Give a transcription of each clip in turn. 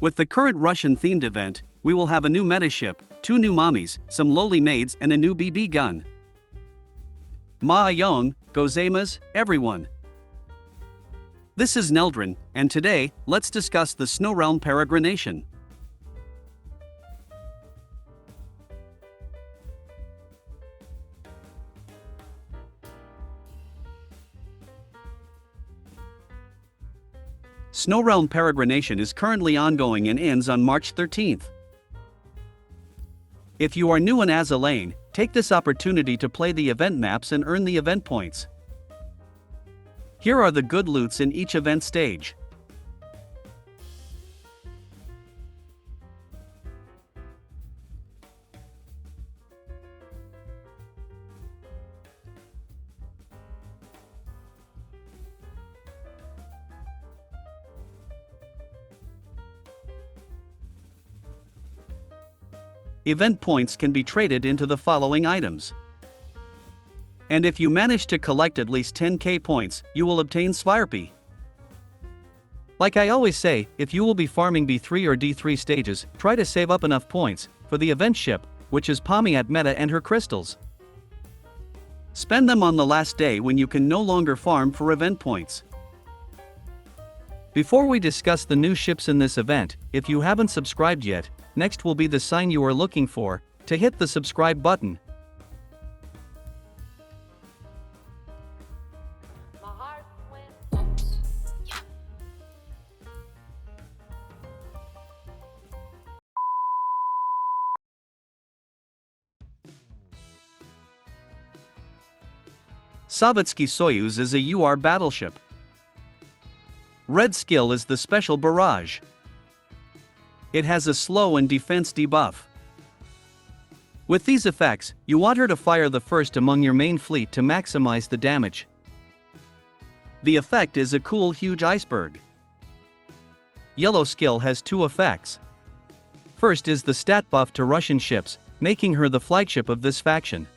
With the current Russian-themed event, we will have a new meta ship, 2 new mommies, some lowly maids and a new BB gun. Ma-yong, gozaimasu, everyone. This is Neldrin, and today, let's discuss the Snowrealm Peregrination. Snowrealm Peregrination is currently ongoing and ends on March 13th. If you are new in Azur, take this opportunity to play the event maps and earn the event points. Here are the good loots in each event stage. Event points can be traded into the following items. And if you manage to collect at least 10k points, you will obtain Svirp. Like I always say, if you will be farming B3 or D3 stages, try to save up enough points for the event ship, which is Pommy at Meta and her crystals. Spend them on the last day when you can no longer farm for event points. Before we discuss the new ships in this event, if you haven't subscribed yet, next will be the sign you are looking for, to hit the subscribe button. Sovietsky Soyuz is a UR battleship. Red skill is the special barrage. It has a slow and defense debuff. With these effects, you want her to fire the first among your main fleet to maximize the damage. The effect is a cool huge iceberg. Yellow skill has 2 effects. First is the stat buff to Russian ships, making her the flagship of this faction.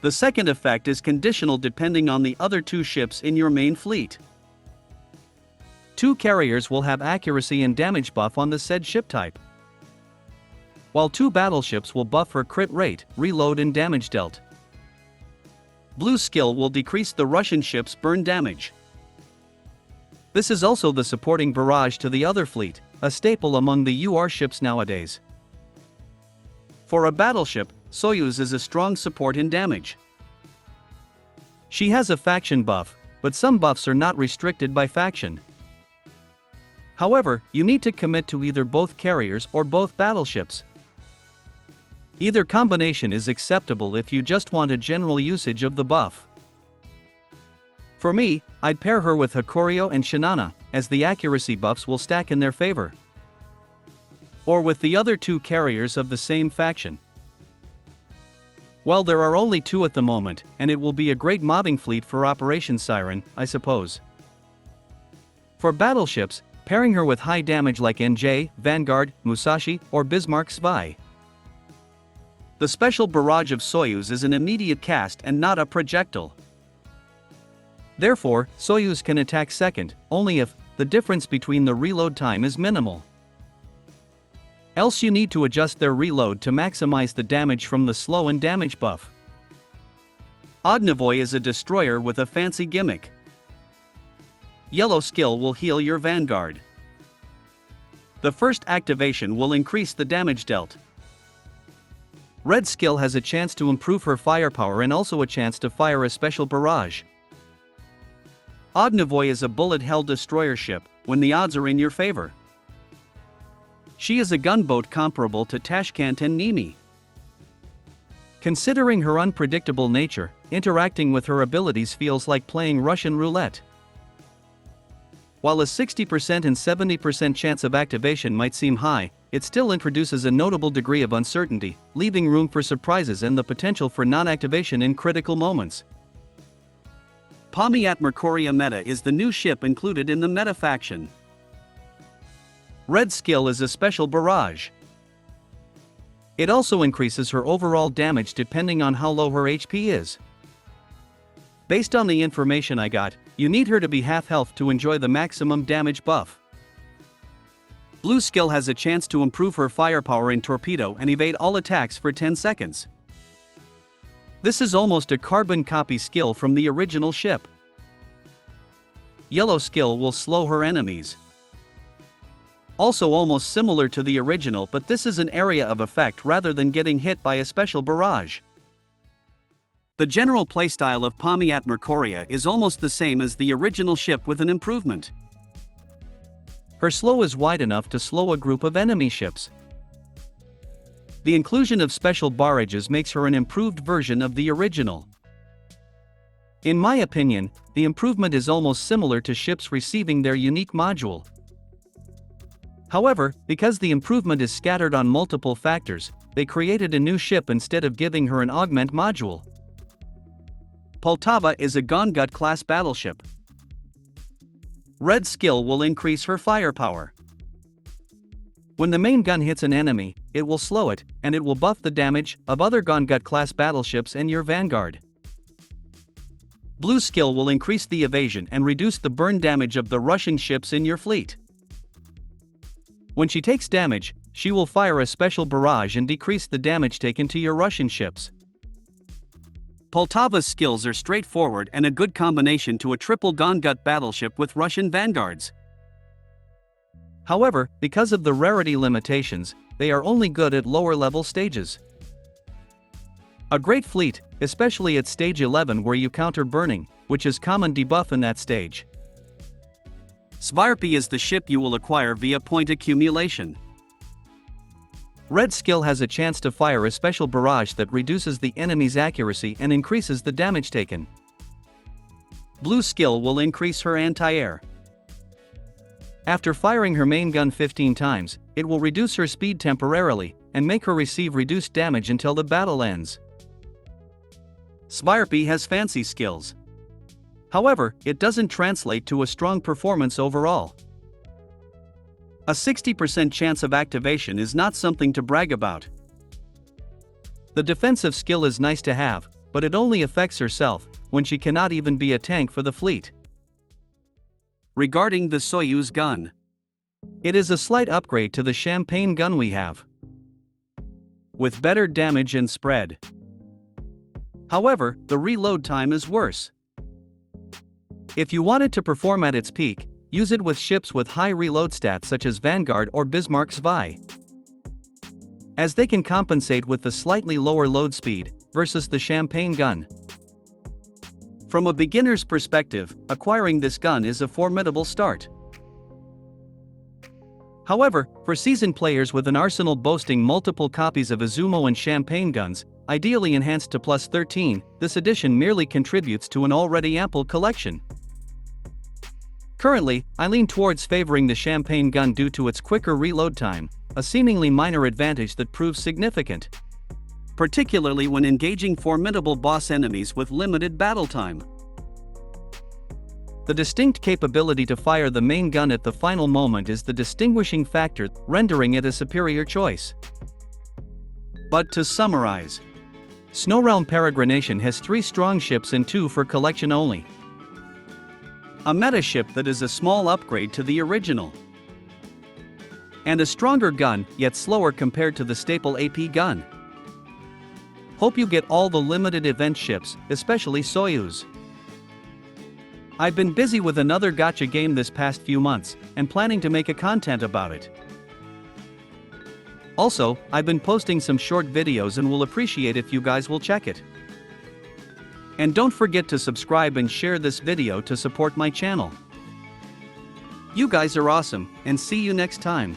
The second effect is conditional depending on the other 2 ships in your main fleet. 2 carriers will have accuracy and damage buff on the said ship type, while 2 battleships will buff her crit rate, reload and damage dealt. Blue skill will decrease the Russian ship's burn damage. This is also the supporting barrage to the other fleet, a staple among the UR ships nowadays. For a battleship, Soyuz is a strong support in damage. She has a faction buff, but some buffs are not restricted by faction. However, you need to commit to either both carriers or both battleships. Either combination is acceptable if you just want a general usage of the buff. For me, I'd pair her with Hakurio and Shinana, as the accuracy buffs will stack in their favor. Or with the other 2 carriers of the same faction. Well, there are only 2 at the moment, and it will be a great mobbing fleet for Operation Siren, I suppose. For battleships, pairing her with high damage like NJ, Vanguard, Musashi, or Bismarck Spy. The special barrage of Soyuz is an immediate cast and not a projectile. Therefore, Soyuz can attack second, only if the difference between the reload time is minimal. Else you need to adjust their reload to maximize the damage from the slow and damage buff. Admiral is a destroyer with a fancy gimmick. Yellow skill will heal your Vanguard. The first activation will increase the damage dealt. Red skill has a chance to improve her firepower and also a chance to fire a special barrage. Admiral is a bullet-hell destroyer ship, when the odds are in your favor. She is a gunboat comparable to Tashkent and Nemi. Considering her unpredictable nature, interacting with her abilities feels like playing Russian roulette. While a 60% and 70% chance of activation might seem high, it still introduces a notable degree of uncertainty, leaving room for surprises and the potential for non-activation in critical moments. Pommy at Mercuria Meta is the new ship included in the Meta faction. Red skill is a special barrage. It also increases her overall damage depending on how low her HP is. Based on the information I got, you need her to be half health to enjoy the maximum damage buff. Blue skill has a chance to improve her firepower in torpedo and evade all attacks for 10 seconds. This is almost a carbon copy skill from the original ship. Yellow skill will slow her enemies. Also almost similar to the original, but this is an area of effect rather than getting hit by a special barrage. The general playstyle of Pommy at Mercuria is almost the same as the original ship with an improvement. Her slow is wide enough to slow a group of enemy ships. The inclusion of special barrages makes her an improved version of the original. In my opinion, the improvement is almost similar to ships receiving their unique module. However, because the improvement is scattered on multiple factors, they created a new ship instead of giving her an augment module. Poltava is a Gongut class battleship. Red skill will increase her firepower. When the main gun hits an enemy, it will slow it, and it will buff the damage of other Gongut class battleships and your vanguard. Blue skill will increase the evasion and reduce the burn damage of the rushing ships in your fleet. When she takes damage, she will fire a special barrage and decrease the damage taken to your Russian ships. Poltava's skills are straightforward and a good combination to a triple Gongut battleship with Russian vanguards. However, because of the rarity limitations, they are only good at lower level stages. A great fleet, especially at stage 11 where you counter burning, which is common debuff in that stage. Svarpi is the ship you will acquire via point accumulation. Red skill has a chance to fire a special barrage that reduces the enemy's accuracy and increases the damage taken. Blue skill will increase her anti-air. After firing her main gun 15 times, it will reduce her speed temporarily, and make her receive reduced damage until the battle ends. Svarpi has fancy skills. However, it doesn't translate to a strong performance overall. A 60% chance of activation is not something to brag about. The defensive skill is nice to have, but it only affects herself, when she cannot even be a tank for the fleet. Regarding the Soyuz gun, it is a slight upgrade to the champagne gun we have, with better damage and spread. However, the reload time is worse. If you want it to perform at its peak, use it with ships with high reload stats such as Vanguard or Bismarck Zwei, as they can compensate with the slightly lower load speed versus the champagne gun. From a beginner's perspective, acquiring this gun is a formidable start. However, for seasoned players with an arsenal boasting multiple copies of Izumo and champagne guns, ideally enhanced to plus 13, this edition merely contributes to an already ample collection. Currently, I lean towards favoring the champagne gun due to its quicker reload time, a seemingly minor advantage that proves significant, particularly when engaging formidable boss enemies with limited battle time. The distinct capability to fire the main gun at the final moment is the distinguishing factor, rendering it a superior choice. But to summarize, Snowrealm Peregrination has 3 strong ships and 2 for collection only. A meta ship that is a small upgrade to the original, and a stronger gun, yet slower compared to the staple AP gun. Hope you get all the limited event ships, especially Soyuz. I've been busy with another gacha game this past few months, and planning to make a content about it. Also, I've been posting some short videos and will appreciate if you guys will check it. And don't forget to subscribe and share this video to support my channel. You guys are awesome, and see you next time.